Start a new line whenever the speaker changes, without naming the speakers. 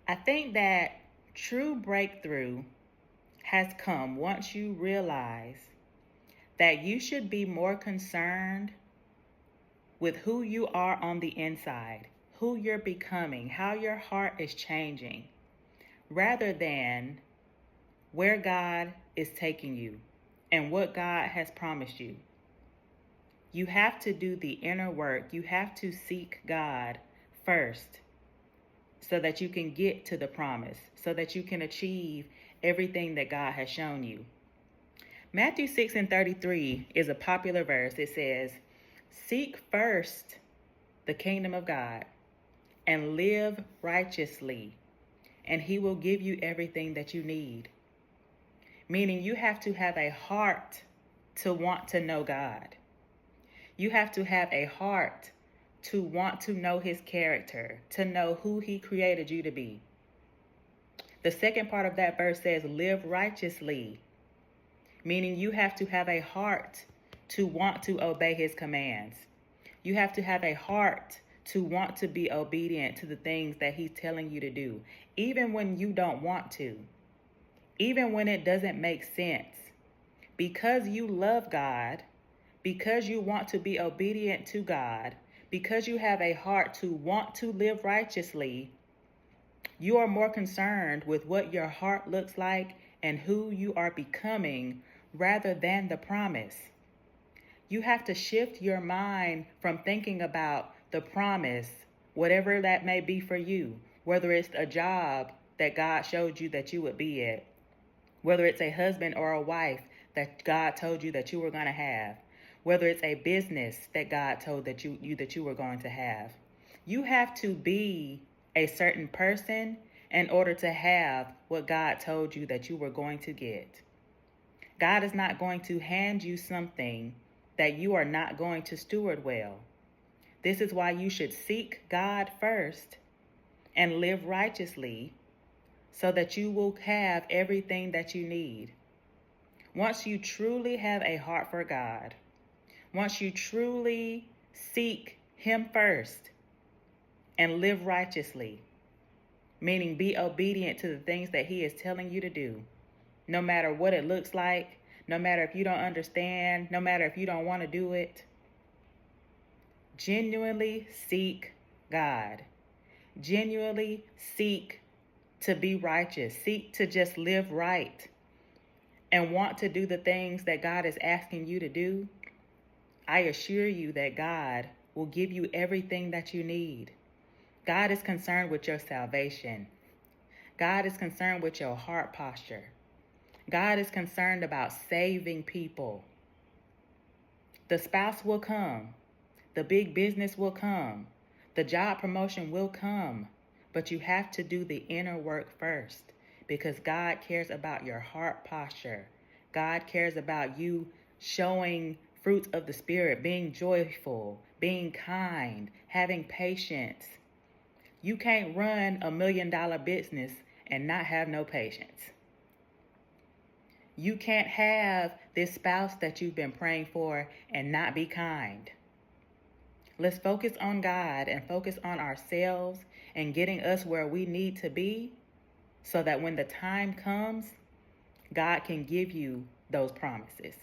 I think that true breakthrough has come once you realize that you should be more concerned with who you are on the inside, who you're becoming, how your heart is changing, rather than where God is taking you and what God has promised you. You have to do the inner work. You have to seek God first so that you can get to the promise, so that you can achieve everything that God has shown you. Matthew 6:33 is a popular verse. It says, "Seek first the kingdom of God and live righteously, and he will give you everything that you need." Meaning you have to have a heart to want to know God. You have to have a heart to want to know his character, to know who he created you to be. The second part of that verse says, live righteously, meaning you have to have a heart to want to obey his commands. You have to have a heart to want to be obedient to the things that he's telling you to do, even when you don't want to, even when it doesn't make sense. Because you love God, because you want to be obedient to God, because you have a heart to want to live righteously, you are more concerned with what your heart looks like and who you are becoming rather than the promise. You have to shift your mind from thinking about the promise, whatever that may be for you, whether it's a job that God showed you that you would be at, whether it's a husband or a wife that God told you that you were going to have, whether it's a business that God told that you were going to have. You have to be a certain person in order to have what God told you that you were going to get. God is not going to hand you something that you are not going to steward well. This is why you should seek God first and live righteously so that you will have everything that you need. Once you truly have a heart for God, once you truly seek him first and live righteously, meaning be obedient to the things that he is telling you to do, no matter what it looks like, no matter if you don't understand, no matter if you don't want to do it, genuinely seek God. Genuinely seek to be righteous. Seek to just live right and want to do the things that God is asking you to do. I assure you that God will give you everything that you need. God is concerned with your salvation. God is concerned with your heart posture. God is concerned about saving people. The spouse will come. The big business will come. The job promotion will come. But you have to do the inner work first, because God cares about your heart posture. God cares about you showing fruits of the Spirit, being joyful, being kind, having patience. You can't run $1 million business and not have no patience. You can't have this spouse that you've been praying for and not be kind. Let's focus on God and focus on ourselves and getting us where we need to be so that when the time comes, God can give you those promises.